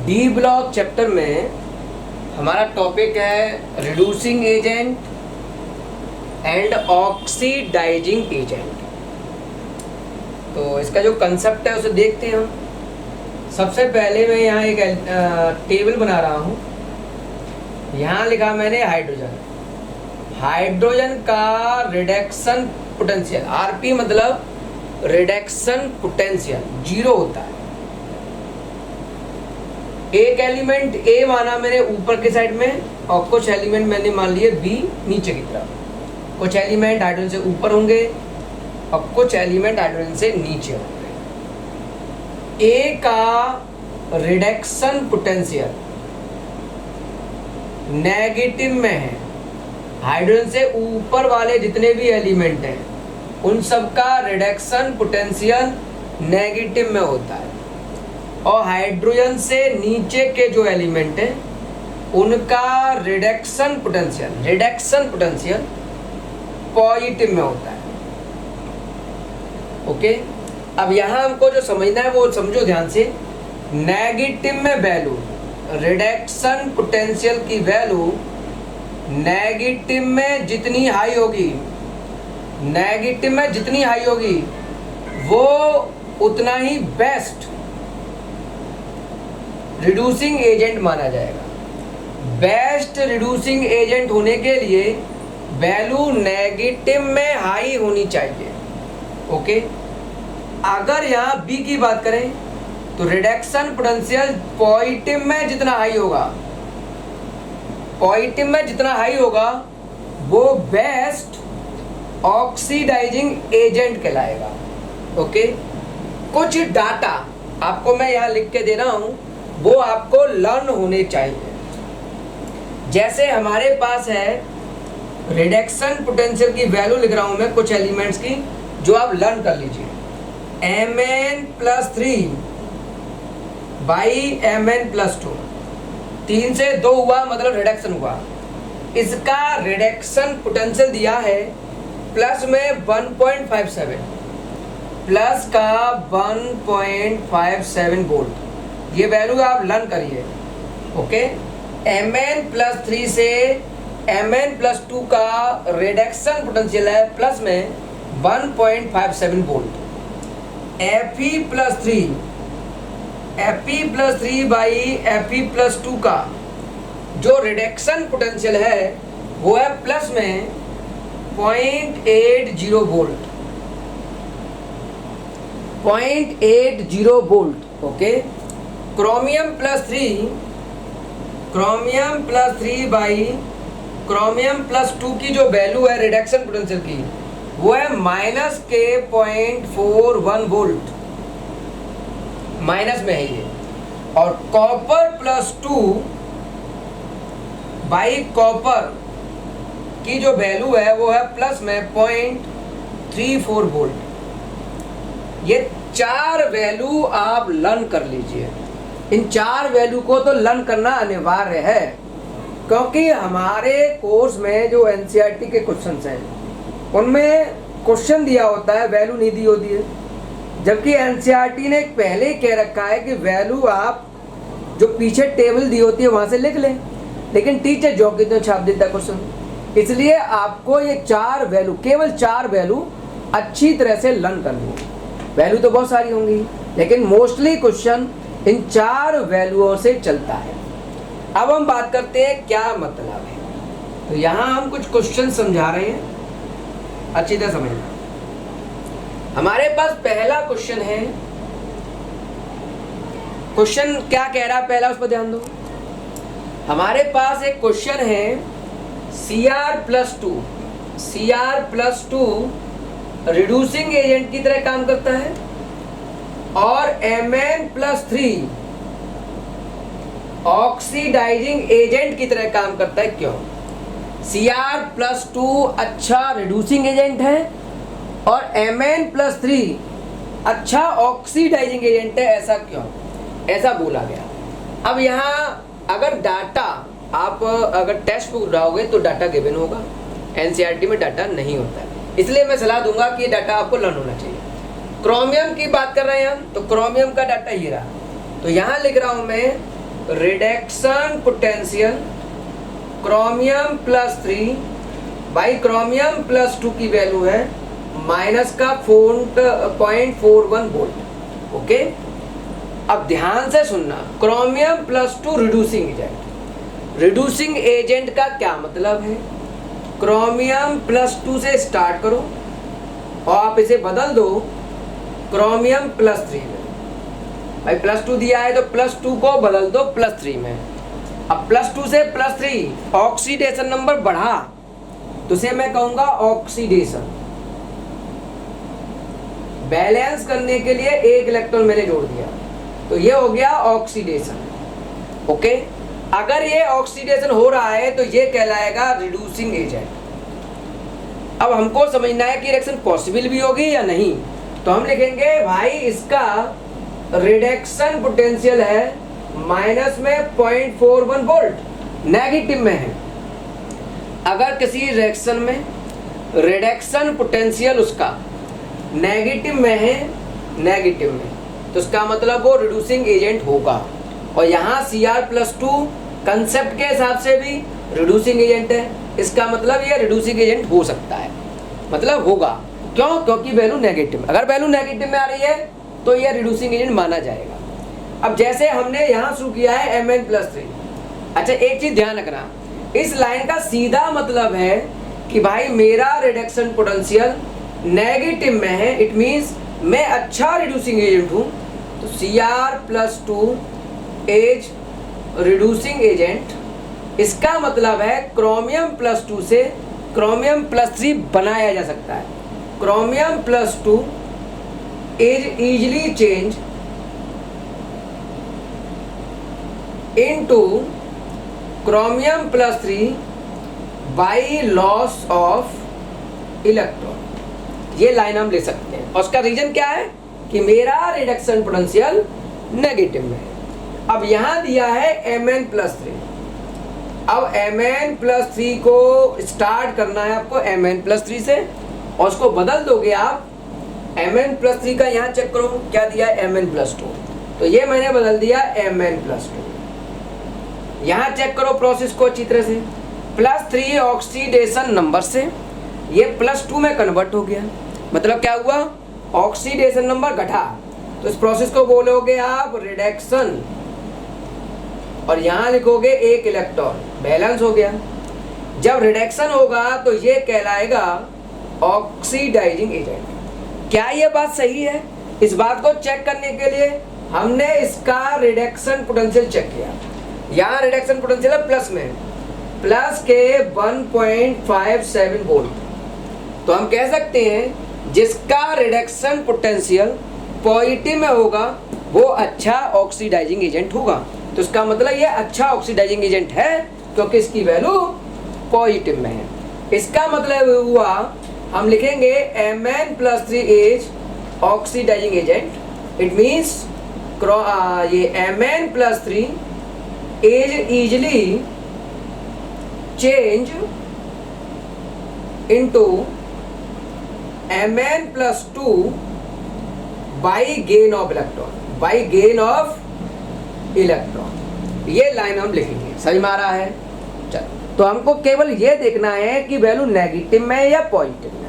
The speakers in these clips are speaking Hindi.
डी ब्लॉक चैप्टर में हमारा टॉपिक है reducing agent and oxidising agent. तो इसका जो कंसेप्ट है उसे देखते हैं हम। सबसे पहले मैं यहाँ एक टेबल बना रहा हूँ। यहाँ लिखा मैंने हाइड्रोजन का रिडक्शन पोटेंशियल, आरपी मतलब रिडक्शन पोटेंशियल 0 होता है। एक एलिमेंट ए माना मैंने ऊपर के साइड में और कुछ एलिमेंट मैंने मान लिए बी नीचे की तरफ। कुछ एलिमेंट हाइड्रोजन से ऊपर होंगे और कुछ एलिमेंट हाइड्रोजन से नीचे होंगे। ए का रिडक्शन पोटेंशियल नेगेटिव में है। हाइड्रोजन से ऊपर वाले जितने भी एलिमेंट हैं उन सब का रिडक्शन पोटेंशियल नेगेटिव में होता है और हाइड्रोजन से नीचे के जो एलिमेंट हैं उनका रिडक्शन पोटेंशियल पॉजिटिव में होता है। ओके, अब यहाँ हमको जो समझना है वो समझो ध्यान से। नेगेटिव में वैल्यू, रिडक्शन पोटेंशियल की वैल्यू नेगेटिव में जितनी हाई होगी वो उतना ही बेस्ट रिड्यूसिंग एजेंट माना जाएगा। बेस्ट रिड्यूसिंग एजेंट होने के लिए वैल्यू नेगेटिव में हाई होनी चाहिए। ओके, अगर यहाँ बी की बात करें तो रिडक्शन पोटेंशियल पॉजिटिव में जितना हाई होगा वो बेस्ट ऑक्सीडाइजिंग एजेंट कहलाएगा। ओके, कुछ डाटा आपको मैं यहाँ लिख के दे रहा हूँ वो आपको लर्न होने चाहिए। जैसे हमारे पास है रिडक्शन पोटेंशियल की वैल्यू लिख रहा हूँ मैं कुछ एलिमेंट्स की, जो आप लर्न कर लीजिए। Mn+3 बाई Mn+2, 3 से 2 हुआ मतलब रिडक्शन हुआ। इसका रिडक्शन पोटेंशियल दिया है प्लस में 1.57, प्लस का 1.57 वोल्ट। ये वैल्यू आप लर्न करिए। ओके, Mn+3 से Mn+2 का रिडक्शन पोटेंशियल है प्लस में 1.57 वोल्ट। Fe+3 बाई Fe+2 का जो रिडक्शन पोटेंशियल है वो है प्लस में 0.80 वोल्ट। ओके, क्रोमियम+3 बाई क्रोमियम+2 की जो वैल्यू है रिडक्शन पोटेंशियल की वो है -0.41 वोल्ट, माइनस में है ये। और कॉपर+2 बाई कॉपर की जो वैल्यू है वो है प्लस में 0.34 वोल्ट। ये 4 वैल्यू आप लर्न कर लीजिए। इन 4 वैल्यू को तो लर्न करना अनिवार्य है, क्योंकि हमारे कोर्स में जो एनसीईआरटी के क्वेश्चंस हैं उनमें क्वेश्चन दिया होता है, वैल्यू नहीं दी होती है। जबकि एनसीईआरटी ने पहले ही कह रखा है कि वैल्यू आप जो पीछे टेबल दी होती है वहां से लिख लें, लेकिन टीचर जो कितने छाप देता है क्वेश्चन। इसलिए आपको ये 4 वैल्यू, केवल 4 वैल्यू अच्छी तरह से लर्न करनी है। वैल्यू तो बहुत सारी होंगी लेकिन मोस्टली क्वेश्चन इन 4 वैल्यूओं से चलता है। अब हम बात करते हैं क्या मतलब है। तो यहाँ हम कुछ क्वेश्चन समझा रहे हैं, अच्छी तरह समझना। हमारे पास पहला क्वेश्चन है। क्वेश्चन क्या कह रहा है पहला उस पर ध्यान दो। हमारे पास एक क्वेश्चन है Cr+2 रिड्यूसिंग एजेंट की तरह काम करता है और Mn+3 ऑक्सीडाइजिंग एजेंट की तरह काम करता है। क्यों? Cr+2 अच्छा रिड्यूसिंग एजेंट है और Mn+3 अच्छा ऑक्सीडाइजिंग एजेंट है। ऐसा क्यों? ऐसा बोला गया। अब यहाँ अगर डाटा आप अगर टेक्स्ट बुक उठाओगे तो डाटा गिवन होगा, एनसीईआरटी में डाटा नहीं होता है। इसलिए मैं सलाह दूंगा कि ये डाटा आपको लर्न होना चाहिए। क्रोमियम की बात कर रहे हैं हम, तो क्रोमियम का डाटा ये रहा। तो यहाँ लिख रहा हूँ मैं रिडक्शन पोटेंशियल क्रोमियम +3 भाई क्रोमियम +2 की वैल्यू है माइनस का 0.41 वोल्ट। ओके, अब ध्यान से सुनना, chromium +2 reducing agent. Reducing agent का क्या मतलब है? क्रोमियम +2 से स्टार्ट करो और आप इसे बदल दो क्रोमियम +3 में। भाई +2 दिया है तो +2 को बदल दो +3 में। अब +2 से +3 ऑक्सीडेशन नंबर बढ़ा तो उसे मैं कहूंगा ऑक्सीडेशन। बैलेंस करने के लिए एक इलेक्ट्रॉन मैंने जोड़ दिया तो ये हो गया ऑक्सीडेशन। ओके, अगर ये ऑक्सीडेशन हो रहा है तो ये कहलाएगा रिड्यूसिंग एजेंट। अब हमको समझना है कि रिएक्शन पॉसिबल भी होगी या नहीं, तो हम लिखेंगे भाई इसका रिडक्शन पोटेंशियल है माइनस में 0.41 वोल्ट, नेगेटिव में है। अगर किसी रिएक्शन में रिडक्शन पोटेंशियल उसका नेगेटिव में है, नेगेटिव में, तो इसका मतलब वो रिड्यूसिंग एजेंट होगा। और यहाँ Cr+2 कंसेप्ट के हिसाब से भी रिड्यूसिंग एजेंट है, इसका मतलब ये रिड्यूसिंग एजेंट हो सकता है, मतलब होगा। क्यों? क्योंकि वैल्यू नेगेटिव, अगर वैल्यू नेगेटिव में आ रही है तो ये रिड्यूसिंग एजेंट माना जाएगा। अब जैसे हमने यहाँ शुरू किया है Mn+3। अच्छा, एक चीज ध्यान रखना, इस लाइन का सीधा मतलब है कि भाई मेरा रिडक्शन पोटेंशियल नेगेटिव में है, इट मींस मैं अच्छा रिड्यूसिंग एजेंट हूँ। तो Cr+2 एज रिड्यूसिंग एजेंट, इसका मतलब है क्रोमियम +2 से क्रोमियम +3 बनाया जा सकता है। Chromium +2 is easily changed into chromium +3 by loss of electron। ये लाइन हम ले सकते हैं और उसका रीजन क्या है कि मेरा रिडक्शन पोटेंशियल नेगेटिव में है। अब यहाँ दिया है Mn+3। अब Mn+3 को स्टार्ट करना है आपको Mn+3 से और उसको बदल दोगे आप Mn+3 का। यहाँ चेक करो क्या दिया है Mn+2, तो ये मैंने बदल दिया Mn+2। यहाँ चेक करो प्रोसेस को अच्छी तरह से, +3 ऑक्सीडेशन नंबर से ये +2 में कन्वर्ट हो गया। मतलब क्या हुआ? ऑक्सीडेशन नंबर घटा, तो इस प्रोसेस को बोलोगे आप रिडक्शन और यहाँ लिखोगे एक इलेक्ट्रॉन, बैलेंस हो गया। जब रिडक्शन होगा तो ये कहलाएगा ऑक्सीडाइजिंग एजेंट। क्या ये बात सही है? इस बात को चेक करने के लिए हमने इसका रिडक्शन पोटेंशियल चेक किया। यहाँ रिडक्शन पोटेंशियल है प्लस में, प्लस के 1.57 वोल्ट। तो हम कह सकते हैं जिसका रिडक्शन पोटेंशियल पॉजिटिव में होगा वो अच्छा ऑक्सीडाइजिंग एजेंट होगा। तो इसका मतलब ये अच्छा ऑक्सीडाइजिंग एजेंट है क्योंकि इसकी वैल्यू पॉजिटिव में है। इसका मतलब हुआ हम लिखेंगे Mn+3 as oxidising agent. It means ये Mn+3 as easily change into Mn+2 by gain of electron, by gain of electron. ये लाइन हम लिखेंगे, समझ में आ रहा है? चलो, तो हमको केवल ये देखना है कि वैल्यू नेगेटिव में या पॉजिटिव में।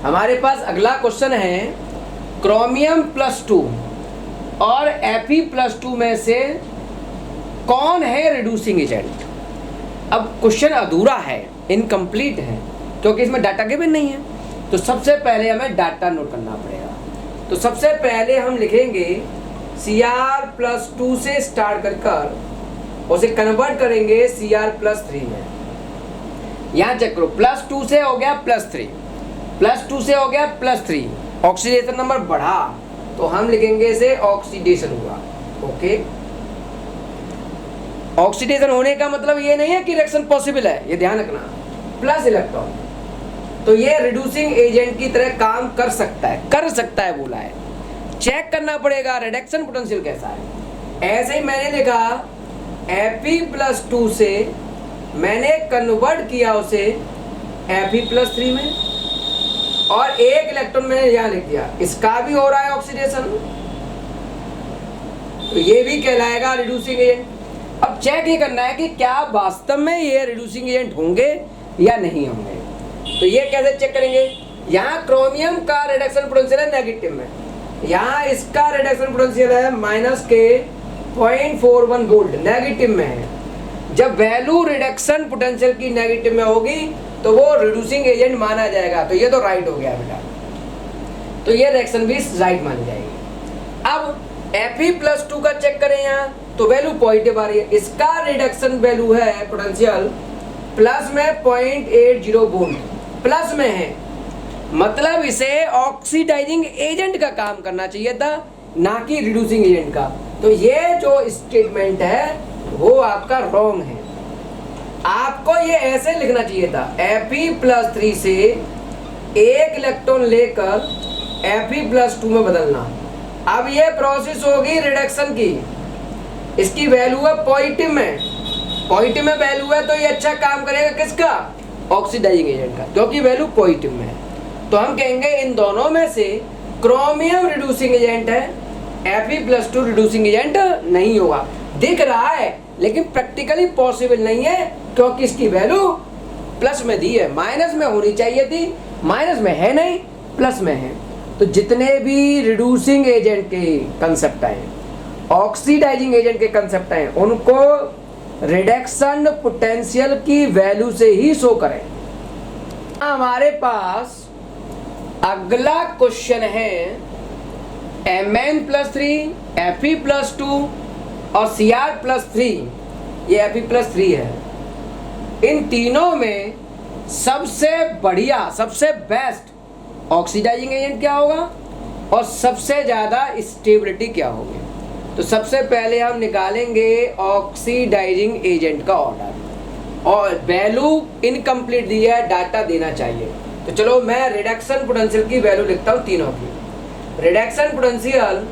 हमारे पास अगला क्वेश्चन है क्रोमियम +2 और Fe+2 में से कौन है रिड्यूसिंग एजेंट। अब क्वेश्चन अधूरा है, इनकम्प्लीट है क्योंकि इसमें डाटा गिवन नहीं है। तो सबसे पहले हमें डाटा नोट करना पड़ेगा। तो सबसे पहले हम लिखेंगे Cr+2 से स्टार्ट कर उसे कन्वर्ट करेंगे Cr+3 में। यहाँ चेक करो, +2 से हो गया +3, +2 से हो गया +3, ऑक्सीडेशन नंबर बढ़ा तो हम लिखेंगे इसे ऑक्सीडेशन हुआ। ओके, ऑक्सीडेशन होने का मतलब ये नहीं है कि रिएक्शन पॉसिबल है, ये ध्यान रखना। प्लस इलेक्ट्रॉन, तो ये रिड्यूसिंग एजेंट की तरह काम कर सकता है बोला है। चेक करना पड़ेगा रिडक्शन पोटेंशियल कैसा है। ऐसे ही मैंने लिखा Fe+2 से मैंने कन्वर्ट किया उसे Fe+3 में और एक इलेक्ट्रॉन मैंने यहाँ लिख दिया, इसका भी हो रहा है ऑक्सीडेशन। तो ये भी कहलाएगा रिड्यूसिंग एजेंट। अब चेक ये करना है कि क्या वास्तव में ये रिड्यूसिंग एजेंट होंगे या नहीं होंगे। तो ये कैसे चेक करेंगे, यहाँ क्रोमियम का रिडक्शन पोटेंशियल है नेगेटिव में, यहाँ इसका रिडक्शन पोटेंशियल है -0.41 वोल्ट नेगेटिव में है। जब वैल्यू रिडक्शन पोटेंशियल की नेगेटिव में होगी तो वो रिड्यूसिंग एजेंट माना जाएगा। तो ये तो राइट हो गया बेटा, तो ये रिएक्शन भी राइट मानी जाएगी। अब Fe+2 का चेक करें यहाँ, तो वैल्यू पॉजिटिव आ रही है, इसका रिडक्शन वैल्यू है पोटेंशियल प्लस में 0.80 वोल्ट प्लस में है, मतलब इसे ऑक्सीडाइजिंग एजेंट का काम करना चाहिए था, ना कि रिड्यूसिंग एजेंट का। तो ये जो स्टेटमेंट है वो आपका रॉन्ग है। आपको ये ऐसे लिखना चाहिए था, Fe+3 से एक इलेक्ट्रॉन लेकर Fe+2 में बदलना। अब ये प्रोसेस होगी रिडक्शन की, इसकी वैल्यू है पॉजिटिव में वैल्यू है, तो ये अच्छा काम करेगा किसका, ऑक्सीडाइजिंग एजेंट का, क्योंकि वैल्यू पॉजिटिव में है। तो हम कहेंगे इन दोनों में से क्रोमियम रिड्यूसिंग एजेंट है, Fe+2 रिड्यूसिंग एजेंट नहीं होगा। दिख रहा है लेकिन प्रैक्टिकली पॉसिबल नहीं है, क्योंकि इसकी वैल्यू प्लस में दी है, माइनस में होनी चाहिए थी, माइनस में है नहीं, प्लस में है। तो जितने भी रिड्यूसिंग एजेंट के कंसेप्ट आए, ऑक्सीडाइजिंग एजेंट के कंसेप्ट आए, उनको रिडक्शन पोटेंशियल की वैल्यू से ही शो करें। हमारे पास अगला क्वेश्चन है Mn+3, Fe+2 और Cr+3, ये Fe+3 है। इन तीनों में सबसे बढ़िया, सबसे बेस्ट ऑक्सीडाइजिंग एजेंट क्या होगा और सबसे ज़्यादा स्टेबिलिटी क्या होगी। तो सबसे पहले हम निकालेंगे ऑक्सीडाइजिंग एजेंट का ऑर्डर, और वैल्यू इनकम्प्लीट दी है, डाटा देना चाहिए। तो चलो मैं रिडक्शन पोटेंशियल की वैल्यू लिखता हूँ तीनों की। Reduction potential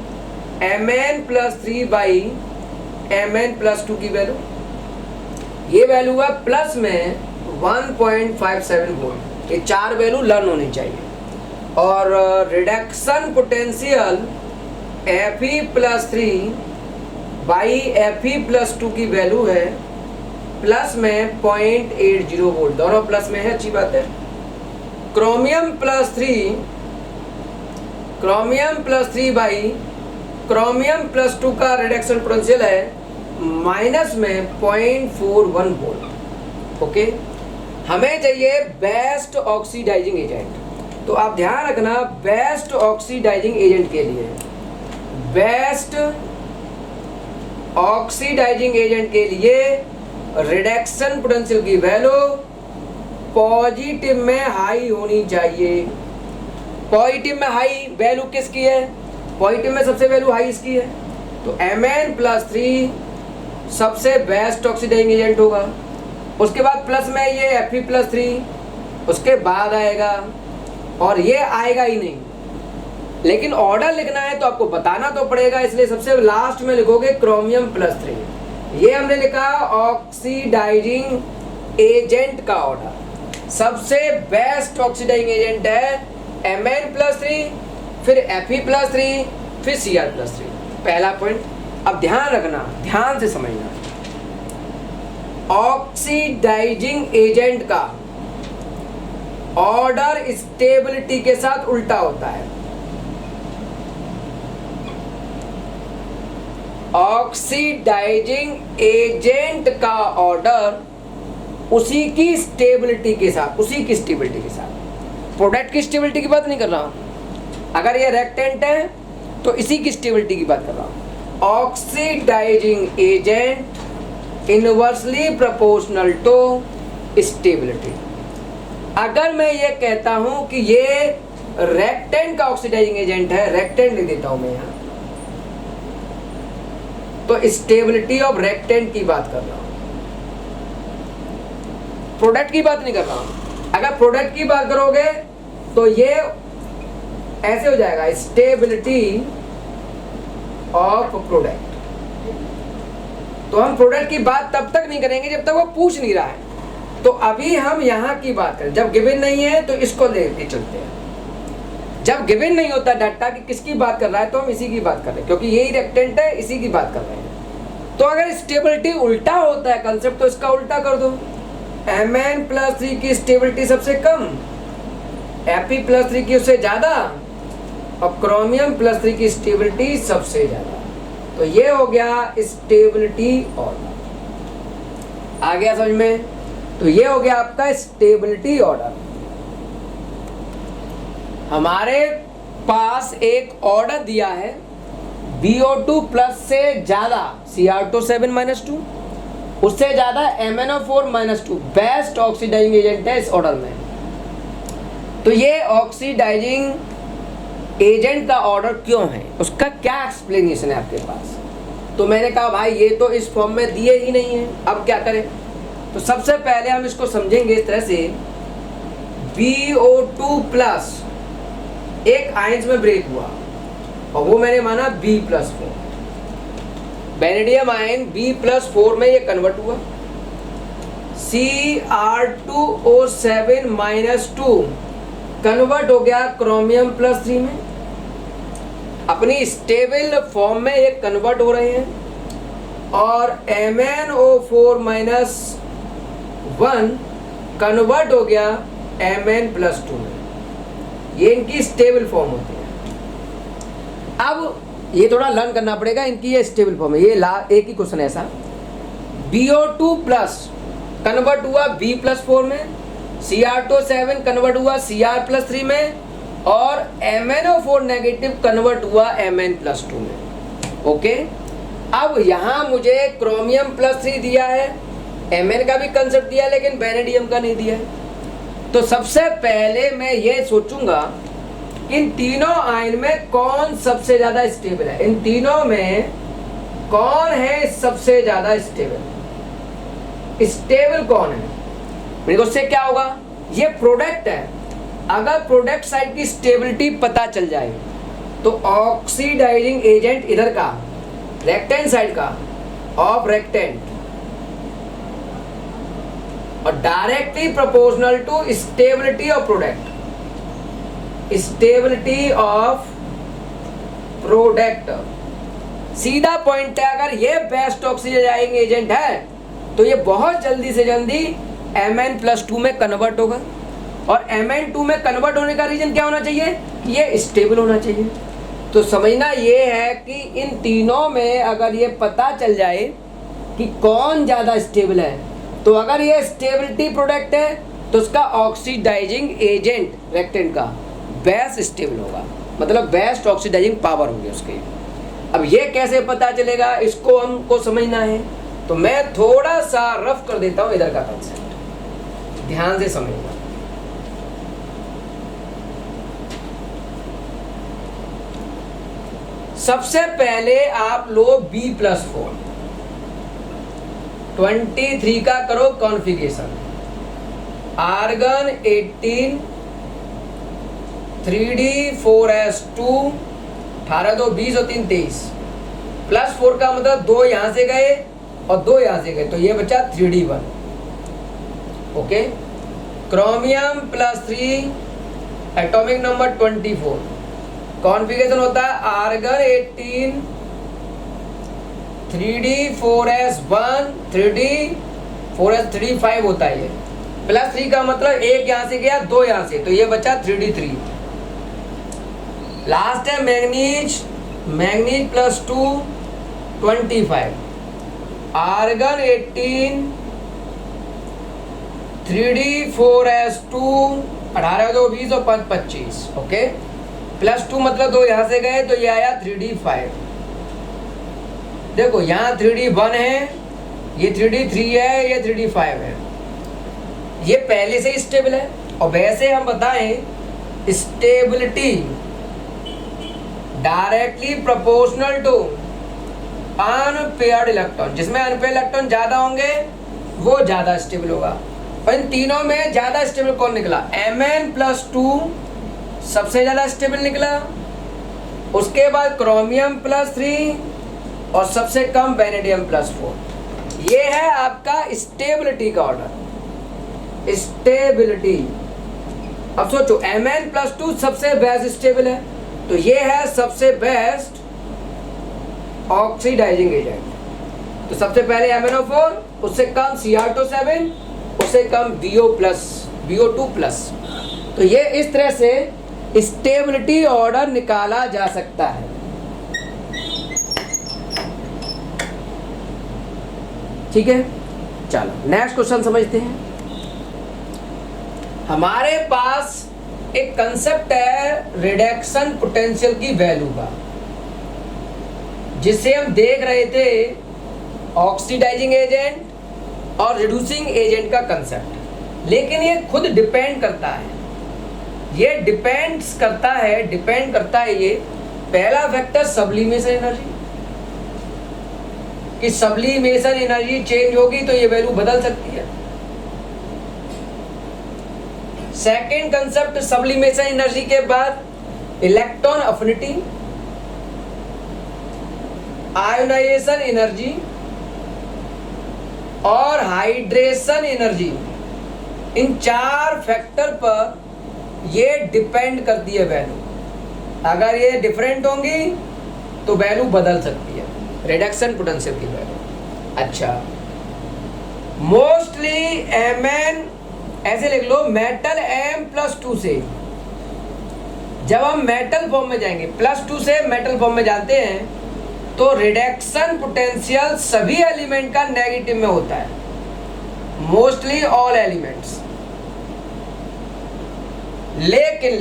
Mn+3 by Mn+2 की वैल्यू, ये वैल्यू है प्लस में 1.57 वोल्ट। ये चार वैल्यू लर्न होनी चाहिए। और reduction potential Fe+3 by Fe+2 की वैल्यू है प्लस में 0.80 वोल्ट, दोनों प्लस में है, अच्छी बात है। क्रोमियम+3 बाई क्रोमियम+2 का रिडक्शन पोटेंशियल है माइनस में 0.41 वोल्ट। ओके, हमें चाहिए बेस्ट ऑक्सीडाइजिंग एजेंट। तो आप ध्यान रखना, बेस्ट ऑक्सीडाइजिंग एजेंट के लिए, बेस्ट ऑक्सीडाइजिंग एजेंट के लिए रिडक्शन पोटेंशियल की वैल्यू पॉजिटिव में हाई होनी चाहिए। पॉजिटिव में हाई वैल्यू किसकी है, पॉजिटिव में सबसे वैल्यू हाई इसकी है। तो Mn+3 सबसे बेस्ट ऑक्सीडाइजिंग एजेंट होगा। उसके बाद प्लस में ये Fe+3 उसके बाद आएगा, और ये आएगा ही नहीं। लेकिन ऑर्डर लिखना है तो आपको बताना तो पड़ेगा, इसलिए सबसे लास्ट में लिखोगे क्रोमियम+3। ये हमने लिखा ऑक्सीडाइजिंग एजेंट का ऑर्डर। सबसे बेस्ट ऑक्सीडाइजिंग एजेंट है Mn+3, फिर Fe+3, फिर Cr+3, पहला पॉइंट। अब ध्यान रखना, ध्यान से समझना, ऑक्सीडाइजिंग एजेंट का ऑर्डर स्टेबिलिटी के साथ उल्टा होता है। ऑक्सीडाइजिंग एजेंट का ऑर्डर उसी की स्टेबिलिटी के साथ, प्रोडक्ट की स्टेबिलिटी की बात नहीं कर रहा हूं। अगर ये रेक्टेंट है तो इसी की स्टेबिलिटी की बात कर रहा हूं। Oxidising agent inversely proportional to stability. अगर मैं ये कहता हूं कि ये रेक्टेंट का ऑक्सीडाइजिंग एजेंट है, रेक्टेंट लिख देता हूं मैं यहां, तो स्टेबिलिटी ऑफ रेक्टेंट की बात कर रहा हूं, प्रोडक्ट की बात नहीं कर रहा हूं। अगर प्रोडक्ट की बात करोगे तो ये ऐसे हो जाएगा, स्टेबिलिटी ऑफ प्रोडक्ट। तो हम प्रोडक्ट की बात तब तक नहीं करेंगे जब तक वो पूछ नहीं रहा है। तो अभी हम यहां की बात करें, जब गिवन नहीं है तो इसको लेके चलते हैं। जब गिवन नहीं होता डाटा कि किसकी बात कर रहा है तो हम इसी की बात कर रहे हैं, क्योंकि यही रिएक्टेंट है, इसी की बात कर रहे हैं। तो अगर स्टेबिलिटी उल्टा होता है कंसेप्ट, तो इसका उल्टा कर दो। Mn+3 की स्टेबिलिटी सबसे कम, Fe+3 की उससे ज्यादा, और क्रोमियम+3 की स्टेबिलिटी सबसे ज्यादा। तो ये हो गया स्टेबिलिटी ऑर्डर। आ गया समझ में? तो ये हो गया आपका स्टेबिलिटी ऑर्डर। हमारे पास एक ऑर्डर दिया है BO2 प्लस से ज्यादा Cr2 2, उससे ज्यादा MnO4 2 बेस्ट ऑक्सीडाइजिंग एजेंट है इस ऑर्डर में। तो ये ऑक्सीडाइजिंग एजेंट का ऑर्डर क्यों है, उसका क्या एक्सप्लेनेशन है आपके पास? तो मैंने कहा भाई ये तो इस फॉर्म में दिए ही नहीं है, अब क्या करें? तो सबसे पहले हम इसको समझेंगे इस तरह से, BO2 प्लस एक आयंस में ब्रेक हुआ और वो मैंने माना B+4, वेनेडियम आयन B+4 में ये कन्वर्ट हुआ, Cr2O7 2 कन्वर्ट हो गया क्रोमियम+3 में, अपनी स्टेबल फॉर्म में ये कन्वर्ट हो रहे हैं, और MnO4 1 कन्वर्ट हो गया Mn+2 में। ये इनकी स्टेबल फॉर्म होती है। अब ये थोड़ा लर्न करना पड़ेगा, इनकी ये स्टेबल फॉर्म है। ये एक ही क्वेश्चन ऐसा, BO2 प्लस कन्वर्ट हुआ B+4 में, Cr2O7 कन्वर्ट हुआ Cr+3 में, और MnO4 नेगेटिव कन्वर्ट हुआ Mn+2 में। ओके, अब यहाँ मुझे क्रोमियम+3 दिया है, Mn का भी कंसेप्ट दिया है, लेकिन वेनेडियम का नहीं दिया है। तो सबसे पहले मैं ये सोचूंगा इन तीनों आयन में कौन सबसे ज्यादा स्टेबल है, इन तीनों में कौन है सबसे ज्यादा स्टेबल, स्टेबल कौन है। मेरे को उससे क्या होगा, ये प्रोडक्ट है, अगर प्रोडक्ट साइड की स्टेबिलिटी पता चल जाए तो ऑक्सीडाइजिंग एजेंट इधर का रेक्टेंट साइड का ऑफ रेक्टेंट और directly proportional to stability of product, stability of product. सीधा पॉइंट है, अगर ये बेस्ट ऑक्सीडाइजिंग एजेंट है तो ये बहुत जल्दी से जल्दी Mn+2 में कन्वर्ट होगा, और Mn2 में कन्वर्ट होने का रीजन क्या होना चाहिए, ये स्टेबल होना चाहिए। तो समझना ये है कि इन तीनों में अगर ये पता चल जाए कि कौन ज़्यादा स्टेबल है, तो अगर ये स्टेबिलिटी प्रोडक्ट है तो उसका ऑक्सीडाइजिंग एजेंट रेक्टेंट का बेस्ट स्टेबल होगा, मतलब बेस्ट ऑक्सीडाइजिंग पावर होगी उसकी। अब ये कैसे पता चलेगा, इसको हमको समझना है। तो मैं थोड़ा सा रफ कर देता हूं इधर का कंसेप्ट, ध्यान से समझना। सबसे पहले आप लो B+4 23 का करो कॉन्फ़िगरेशन, आर्गन 18 3D4S2 18 2 20 और 3 23, +4 का मतलब 2 यहां से गए और 2 यहां से गए, तो ये बचा 3D1। Okay, chromium atomic number 24, configuration होता है आर्गन 18 3D4S1 3D4S3 5 होता है ये, +3 का मतलब 1 यहां से गया 2 यहां से, तो ये बचा 3D3। लास्ट है मैग्नीज, मैग्नीज +2 25, आर्गन 18 3D4S2 18 2 20 और 5 25। ओके, +2 मतलब 2 यहां से गए तो ये आया 3D5। देखो यहाँ 3D1 है, ये 3D3 है, ये 3D5 है, ये पहले से ही स्टेबल है। और वैसे हम बताएं stability directly proportional to unpaired electron, जिसमें अनपेयर्ड इलेक्ट्रॉन ज्यादा होंगे वो ज्यादा स्टेबल होगा। और इन तीनों में ज्यादा स्टेबल कौन निकला, Mn+2 सबसे ज्यादा स्टेबल निकला, उसके बाद क्रोमियम+3 और सबसे कम वेनेडियम+4। ये है आपका स्टेबिलिटी का ऑर्डर, स्टेबिलिटी। अब सोचो Mn+2 सबसे बेस्ट स्टेबल है, तो ये है सबसे बेस्ट ऑक्सीडाइजिंग एजेंट। तो सबसे पहले MnO4, उससे कम Cr2 उससे कम BO2+। तो ये इस तरह से स्टेबिलिटी ऑर्डर निकाला जा सकता है। ठीक है, चलो नेक्स्ट क्वेश्चन समझते हैं। हमारे पास एक कंसेप्ट है रिडक्शन पोटेंशियल की वैल्यू का, जिसे हम देख रहे थे ऑक्सीडाइजिंग एजेंट और रिड्यूसिंग एजेंट का कंसेप्ट। लेकिन ये खुद डिपेंड करता है, ये डिपेंड करता है ये पहला फैक्टर सब्लिमेशन एनर्जी, कि सब्लिमेशन एनर्जी चेंज होगी तो ये वैल्यू बदल सकती है। सेकेंड कंसेप्ट सब्लिमेशन एनर्जी के बाद इलेक्ट्रॉन अफिनिटी, आयोनाइजेशन एनर्जी और हाइड्रेशन एनर्जी, इन 4 फैक्टर पर ये डिपेंड करती है वैल्यू। अगर ये डिफरेंट होंगी तो वैल्यू बदल सकती है, रिडक्शन पोटेंशियल की वैल्यू। अच्छा, मोस्टली Mn ऐसे लिख लो, मेटल M+2 से जब हम मेटल फॉर्म में जाएंगे, +2 से मेटल फॉर्म में जाते हैं, तो रिडक्शन पोटेंशियल सभी एलिमेंट का नेगेटिव में होता है, मोस्टली ऑल एलिमेंट्स। लेकिन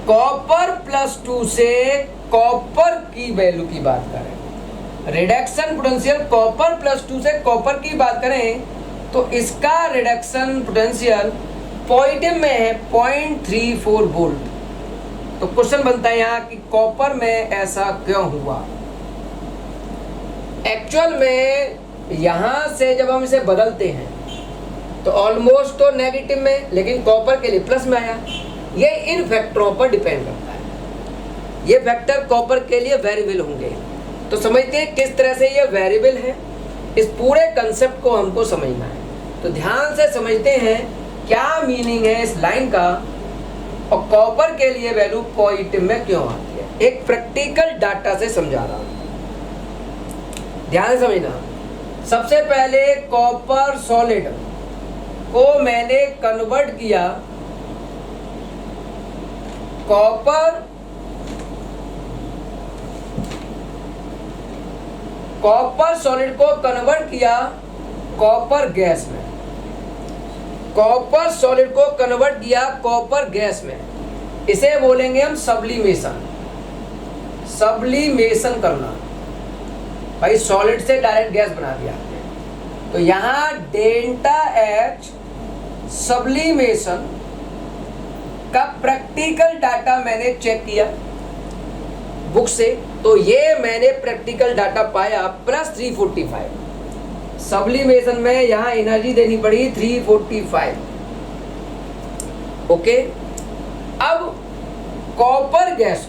कॉपर +2 से कॉपर की वैल्यू की बात करें, रिडक्शन पोटेंशियल कॉपर +2 से कॉपर की बात करें, तो इसका रिडक्शन पोटेंशियल पॉजिटिव में है 0.34 वोल्ट। तो क्वेश्चन बनता है यहाँ कि कॉपर में ऐसा क्यों हुआ। एक्चुअल में यहाँ से जब हम इसे बदलते हैं तो ऑलमोस्ट तो नेगेटिव में, लेकिन कॉपर के लिए प्लस में आया। ये इन फैक्टरों पर डिपेंड करता है, ये फैक्टर कॉपर के लिए वेरिएबल होंगे। तो समझते हैं किस तरह से ये वेरिएबल है, इस पूरे कंसेप्ट को हमको समझना है। तो ध्यान से समझते हैं क्या मीनिंग है इस लाइन का, और कॉपर के लिए वैल्यू पॉजिटिव में क्यों आती है। एक प्रैक्टिकल डाटा से समझा रहा हूं, ध्यान से समझना। सबसे पहले कॉपर सॉलिड को मैंने कन्वर्ट किया, कॉपर सॉलिड को कन्वर्ट किया कॉपर गैस में, कॉपर सॉलिड को कन्वर्ट किया कॉपर गैस में। इसे बोलेंगे हम सब्लिमेशन। सब्लिमेशन करना, भाई सॉलिड से डायरेक्ट गैस बना दिया। तो यहाँ ΔH सब्लिमेशन का प्रैक्टिकल डाटा मैंने चेक किया बुक से, तो ये मैंने प्रैक्टिकल डाटा पाया +345। सब्लिमेशन में यहाँ एनर्जी देनी पड़ी 345। ओके, अब कॉपर गैस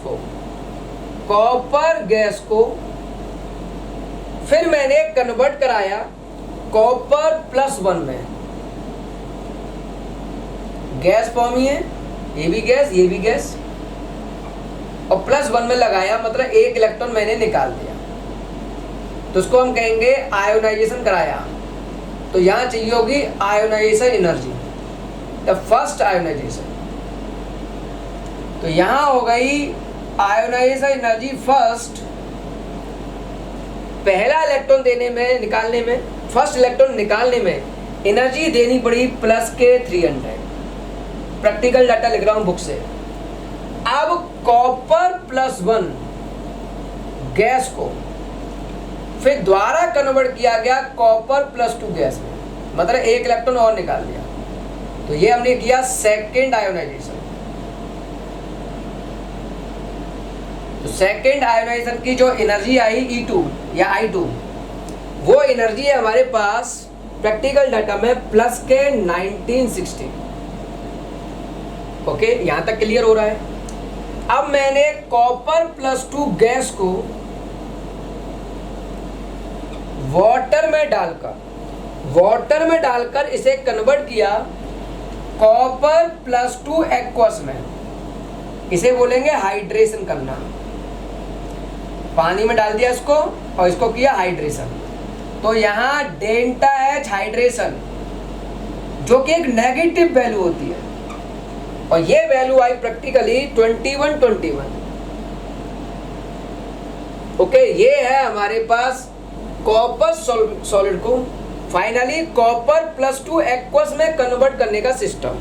को फिर मैंने कन्वर्ट कराया कॉपर +1 में। गैस फॉर्म ही है, ये भी गैस, और +1 में लगाया, मतलब एक इलेक्ट्रॉन मैंने निकाल दिया, तो उसको हम कहेंगे आयोनाइजेशन कराया। तो यहाँ चाहिए होगी ionisation energy, the first ionisation. तो यहाँ हो गई आयोनाइजेशन एनर्जी फर्स्ट, पहला इलेक्ट्रॉन फर्स्ट इलेक्ट्रॉन निकालने में एनर्जी देनी पड़ी +300। प्रैक्टिकल डाटा लिख रहा हूं बुक से। अब कॉपर +1 गैस को फिर दोबारा कन्वर्ट किया गया कॉपर +2 गैस में, मतलब एक इलेक्ट्रॉन और निकाल दिया। तो ये हमने किया सेकेंड आयोनाइजेशन। तो सेकेंड आयोनाइजेशन की जो एनर्जी आई E2 या I2, वो एनर्जी है हमारे पास प्रैक्टिकल डाटा में +1960। ओके, यहां तक क्लियर हो रहा है। अब मैंने कॉपर +2 गैस को वाटर में डालकर इसे कन्वर्ट किया कॉपर प्लस टू एक्वस में, इसे बोलेंगे हाइड्रेशन करना। पानी में डाल दिया इसको और इसको किया हाइड्रेशन, तो यहाँ डेल्टा एच हाइड्रेशन जो कि एक नेगेटिव वैल्यू होती है, और ये वैल्यू आई प्रैक्टिकली 21 ओके। ये है हमारे पास कॉपर सॉलिड को finally copper plus two aqueous में कन्वर्ट करने का सिस्टम।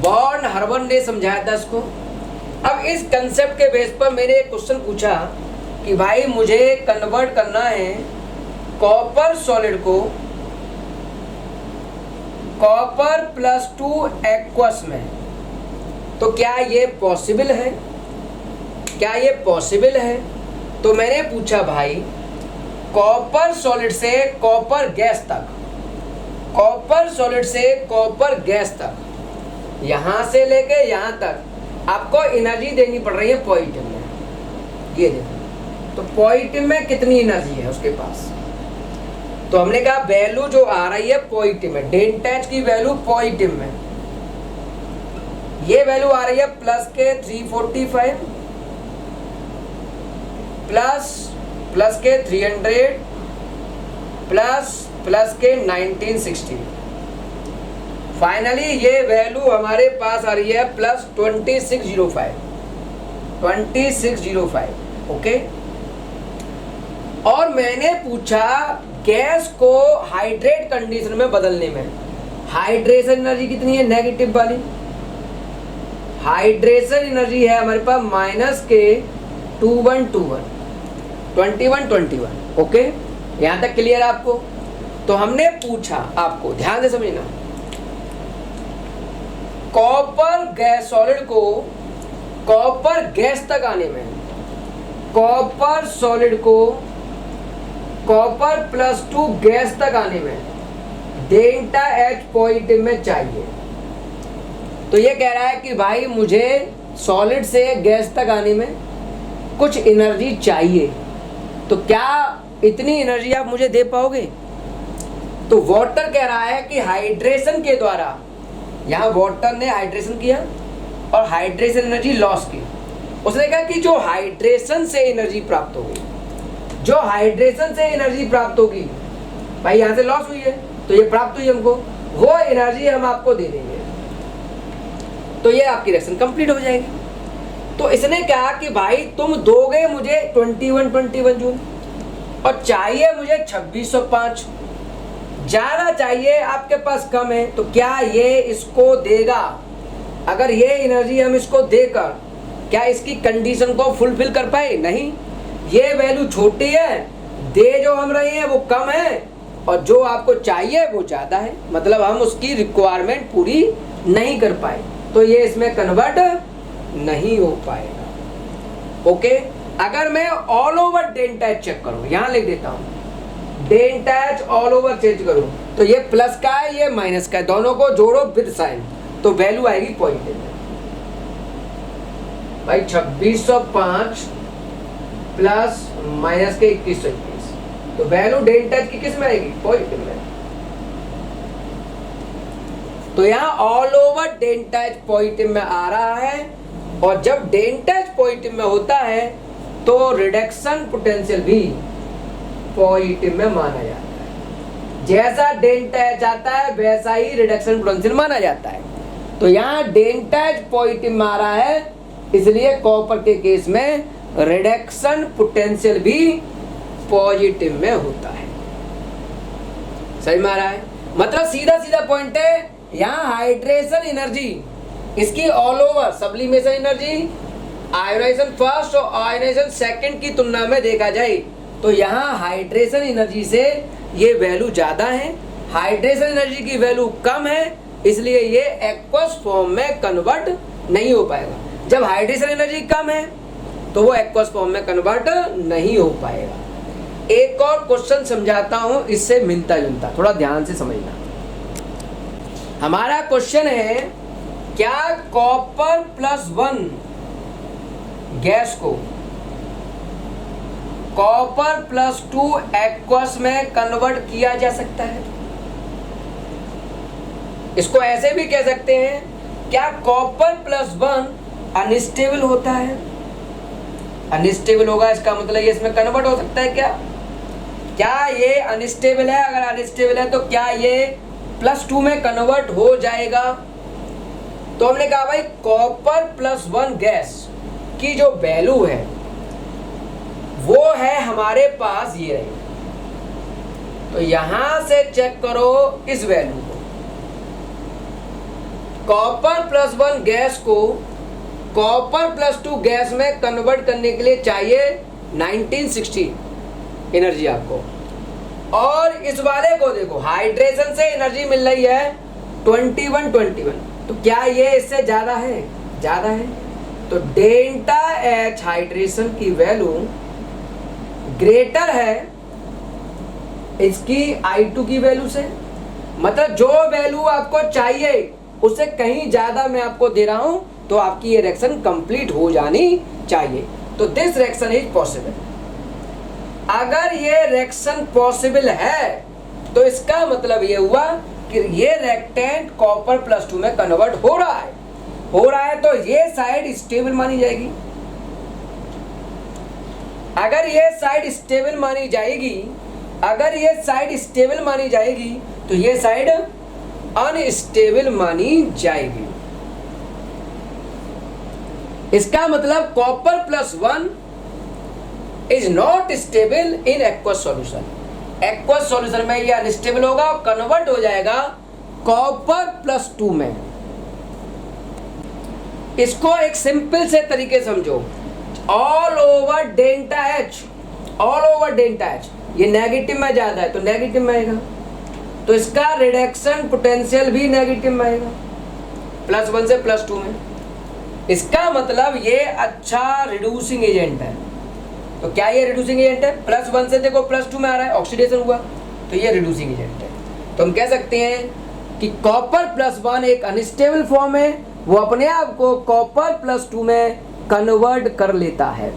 वॉन हर्बन ने समझाया था इसको। अब इस कंसेप्ट के बेस पर मैंने एक क्वेश्चन पूछा कि भाई मुझे कन्वर्ट करना है कॉपर सॉलिड को कॉपर प्लस टू एक्वस में, तो क्या ये पॉसिबल है? क्या ये पॉसिबल है? तो मैंने पूछा भाई कॉपर सॉलिड से कॉपर गैस तक, कॉपर सॉलिड से कॉपर गैस तक, यहां से लेके यहां तक आपको एनर्जी देनी पड़ रही है पॉजिटिव में। ये देखो, तो पॉजिटिव में कितनी एनर्जी है उसके पास, तो हमने कहा वैल्यू जो आ रही है पॉजिटिव में, डेल्टा एच की वैल्यू पॉजिटिव में, ये वैल्यू आ रही है प्लस के 345 प्लस के 300 प्लस के 1960। फाइनली ये वैल्यू हमारे पास आ रही है प्लस 2605 ओके। और मैंने पूछा गैस को हाइड्रेट कंडीशन में बदलने में हाइड्रेशन एनर्जी कितनी है, नेगेटिव वाली हाइड्रेशन एनर्जी है हमारे पास माइनस के 21 ओके। यहां तक क्लियर है आपको? तो हमने पूछा, आपको ध्यान से समझना, कॉपर गैस सॉलिड को कॉपर गैस तक आने में, कॉपर सॉलिड को कॉपर प्लस टू गैस तक आने में डेल्टा एच पॉजिटिव में चाहिए। तो ये कह रहा है कि भाई मुझे सॉलिड से गैस तक आने में कुछ एनर्जी चाहिए, तो क्या इतनी एनर्जी आप मुझे दे पाओगे? तो वाटर कह रहा है कि हाइड्रेशन के द्वारा, यहाँ वाटर ने हाइड्रेशन किया और हाइड्रेशन एनर्जी लॉस की। उसने कहा कि जो हाइड्रेशन से एनर्जी प्राप्त होगी, जो हाइड्रेशन से एनर्जी प्राप्त होगी, भाई यहाँ से लॉस हुई है तो ये प्राप्त हुई हमको, वो एनर्जी हम आपको दे देंगे, तो ये आपकी रिएक्शन कंप्लीट हो जाएगी। तो इसने कहा कि भाई तुम दोगे मुझे 21 जूल और चाहिए मुझे 2605, ज्यादा चाहिए, आपके पास कम है, तो क्या ये इसको देगा? अगर ये एनर्जी हम इसको देकर क्या इसकी कंडीशन को फुलफिल कर पाए? नहीं, ये वैल्यू छोटी है, दे जो हम रहे हैं वो कम है, और जो आपको चाहिए वो ज्यादा है, मतलब हम उसकी रिक्वायरमेंट पूरी नहीं कर पाए, तो ये इसमें कन्वर्ट नहीं हो पाएगा ओके। अगर मैं all over delta H check करूं, यहां लिख देता हूं, delta H all over change करूं, तो ये प्लस का है, ये माइनस का है, दोनों को जोड़ो विद साइन, तो वैल्यू आएगी पॉजिटिव में। भाई 2605 प्लस माइनस के 2121, तो वैल्यू डेल्टा एच की किस में आएगी? पॉजिटिव में। तो यहाँ all over delta H positive में आ रहा है, और जब डेल्टा एच पॉजिटिव में होता है तो रिडक्शन पोटेंशियल भी पॉजिटिव में माना जाता है। जैसा डेल्टा एच आता है वैसा ही रिडक्शन पोटेंशियल माना जाता है। तो यहाँ डेल्टा एच पॉजिटिव में आ रहा है, इसलिए कॉपर के केस में रिडक्शन पोटेंशियल भी पॉजिटिव में होता है। सही में आ रहा है? मतलब सीधा सीधा पॉइंट है, यहाँ हाइड्रेशन एनर्जी इसकी all over sublimation energy ionisation first और आयोनाइजेशन सेकंड की तुलना में देखा जाए तो यहाँ हाइड्रेशन एनर्जी से ये वैल्यू ज्यादा है, हाइड्रेशन एनर्जी की वैल्यू कम है, इसलिए ये एक्वस फॉर्म में कन्वर्ट नहीं हो पाएगा। जब हाइड्रेशन एनर्जी कम है तो वो एक्वस फॉर्म में कन्वर्ट नहीं हो पाएगा। एक और क्वेश्चन समझाता हूं, इससे मिलता जुलता, थोड़ा ध्यान से समझना। हमारा क्वेश्चन है, क्या कॉपर प्लस 1 गैस को कॉपर प्लस 2 एक्वस में कन्वर्ट किया जा सकता है? इसको ऐसे भी कह सकते हैं, क्या कॉपर प्लस वन अनस्टेबल होता है? अनस्टेबल होगा, इसका मतलब ये इसमें कन्वर्ट हो सकता है क्या? क्या ये अनस्टेबल है? अगर अनस्टेबल है तो क्या ये +2 में कन्वर्ट हो जाएगा? तो हमने कहा भाई कॉपर प्लस वन गैस की जो वैल्यू है वो है हमारे पास ये रही। तो यहां से चेक करो इस वैल्यू को, कॉपर प्लस वन गैस को कॉपर प्लस 2 गैस में कन्वर्ट करने के लिए चाहिए 1960 एनर्जी आपको, और इस वाले को देखो हाइड्रेशन से एनर्जी मिल रही है 21, तो क्या ये इससे ज्यादा है? ज्यादा है। तो डेल्टा एच हाइड्रेशन की वैल्यू ग्रेटर है इसकी I2 की वैल्यू से, मतलब जो वैल्यू आपको चाहिए उससे कहीं ज्यादा मैं आपको दे रहा हूं, तो आपकी ये रिएक्शन कंप्लीट हो जानी चाहिए। तो दिस रिएक्शन इज पॉसिबल। अगर ये रिएक्शन पॉसिबल है तो इसका मतलब ये हुआ कि ये रिएक्टेंट कॉपर प्लस 2 में कन्वर्ट हो रहा है, तो ये साइड स्टेबल मानी जाएगी। अगर ये साइड स्टेबल मानी जाएगी, तो ये साइड अनस्टेबल मानी जाएगी। इसका मतलब copper plus one is not stable in aqueous solution. Aqueous solution में ये अनस्टेबल होगा और कन्वर्ट हो जाएगा कॉपर प्लस 2 में। इसको एक सिंपल से तरीके समझो, ऑल ओवर डेल्टा एच, ये नेगेटिव में ज्यादा है तो नेगेटिव में आएगा, तो इसका रिडक्शन पोटेंशियल भी नेगेटिव में आएगा, +1 से +2 में। इसका मतलब ये अच्छा रिड्यूसिंग एजेंट है। तो क्या ये रिड्यूसिंग एजेंट है? +1 से देखो +2 में आ रहा है, ऑक्सीडेशन हुआ, तो ये रिड्यूसिंग एजेंट है। तो हम कह सकते हैं कि कॉपर प्लस 1 एक अनस्टेबल फॉर्म है, वो अपने आप को कॉपर प्लस 2 में कन्वर्ट कर लेता है।